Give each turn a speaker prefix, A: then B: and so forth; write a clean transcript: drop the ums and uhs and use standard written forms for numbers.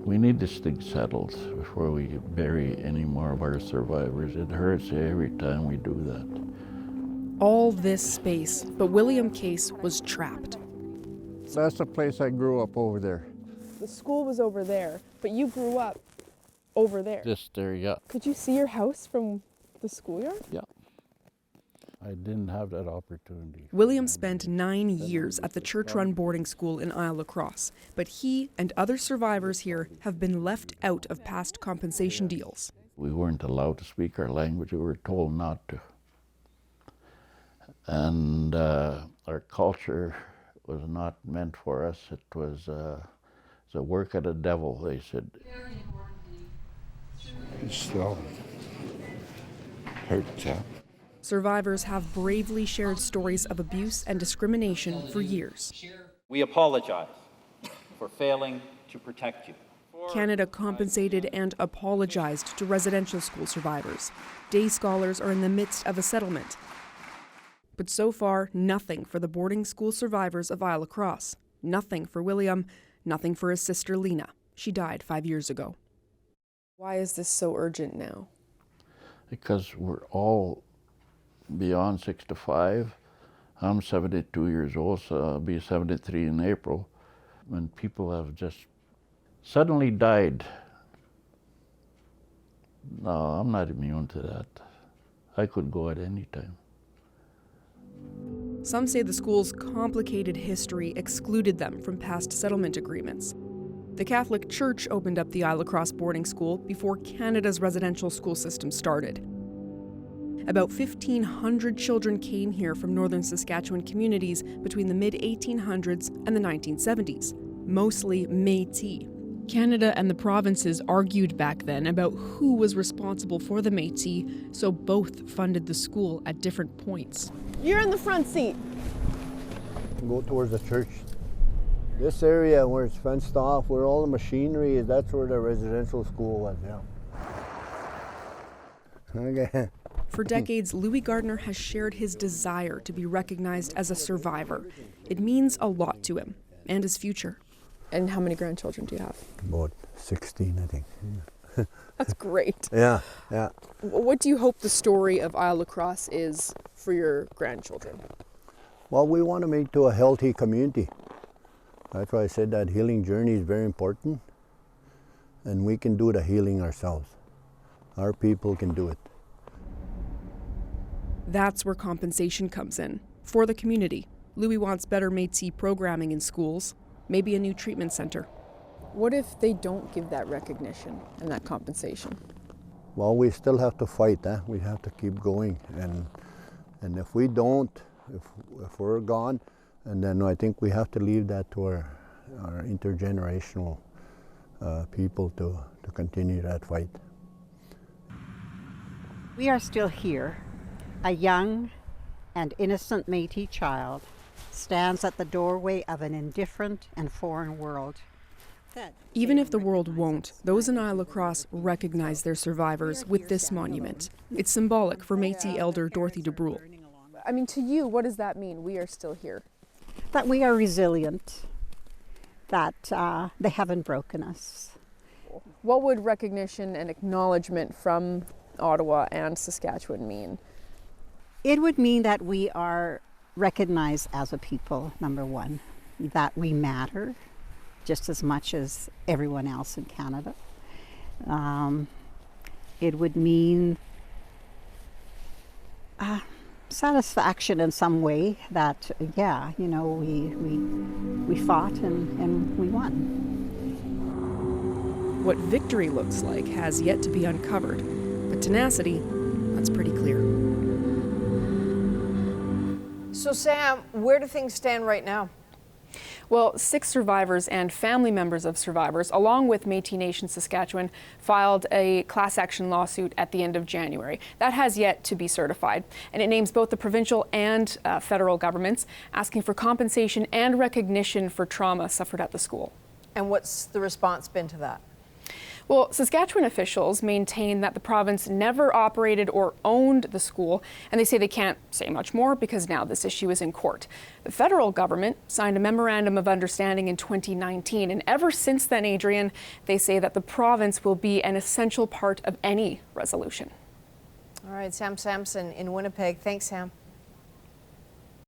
A: We need this thing settled before we bury any more of our survivors. It hurts every time we do that.
B: All this space, but William Case was trapped.
A: That's the place I grew up over there.
B: The school was over there, but you grew up over there.
A: Just there, yeah.
B: Could you see your house from the schoolyard?
A: Yeah. I didn't have that opportunity.
B: William spent 9 years at the church-run boarding school in ile-a-crosse, but he and other survivors here have been left out of past compensation deals.
A: We weren't allowed to speak our language. We were told not to. And our culture was not meant for us. It was the work of the devil, they said.
C: It still hurts.
B: Survivors have bravely shared stories of abuse and discrimination for years.
D: We apologize for failing to protect you.
B: Canada compensated and apologized to residential school survivors. Day scholars are in the midst of a settlement. But so far, nothing for the boarding school survivors of ile-a-crosse. Nothing for William, nothing for his sister Lena. She died 5 years ago. Why is this so urgent now?
A: Because we're all beyond 65. I'm 72 years old, so I'll be 73 in April. When people have just suddenly died, no, I'm not immune to that. I could go at any time.
B: Some say the school's complicated history excluded them from past settlement agreements. The Catholic Church opened up the ile-a-crosse boarding school before Canada's residential school system started. About 1,500 children came here from northern Saskatchewan communities between the mid-1800s and the 1970s, mostly Métis. Canada and the provinces argued back then about who was responsible for the Métis, so both funded the school at different points. You're in the front seat.
E: Go towards the church. This area where it's fenced off, where all the machinery is, that's where the residential school was, yeah. Okay.
B: For decades, Louis Gardner has shared his desire to be recognized as a survivor. It means a lot to him and his future. And how many grandchildren do you have?
E: About 16, I think. Yeah.
B: That's great.
E: Yeah.
B: What do you hope the story of ile-a-crosse is for your grandchildren?
E: Well, we want to make to a healthy community. That's why I said that healing journey is very important. And we can do the healing ourselves. Our people can do it.
B: That's where compensation comes in. For the community, Louis wants better Métis programming in schools, maybe a new treatment center. What if they don't give that recognition and that compensation?
E: Well, we still have to fight, we have to keep going. And if we don't, if we're gone, and then I think we have to leave that to our intergenerational people to continue that fight.
F: We are still here. A young and innocent Métis child stands at the doorway of an indifferent and foreign world.
B: Even if the world won't, those in ile-a-crosse recognize their survivors with this monument. It's symbolic for Métis elder Dorothy DeBrule. I mean, to you, what does that mean, we are still here?
F: That we are resilient, that they haven't broken us.
B: What would recognition and acknowledgement from Ottawa and Saskatchewan mean?
F: It would mean that we are recognized as a people, number one, that we matter just as much as everyone else in Canada. It would mean satisfaction in some way that, yeah, you know, we fought and we won.
B: What victory looks like has yet to be uncovered, but tenacity, that's pretty clear.
G: So Sam, where do things stand right now?
B: Well, 6 survivors and family members of survivors, along with Métis Nation Saskatchewan, filed a class action lawsuit at the end of January. That has yet to be certified, and it names both the provincial and federal governments, asking for compensation and recognition for trauma suffered at the school.
G: And what's the response been to that?
B: Well, Saskatchewan officials maintain that the province never operated or owned the school, and they say they can't say much more because now this issue is in court. The federal government signed a memorandum of understanding in 2019, and ever since then, Adrienne, they say that the province will be an essential part of any resolution.
G: All right, Sam Sampson in Winnipeg. Thanks, Sam.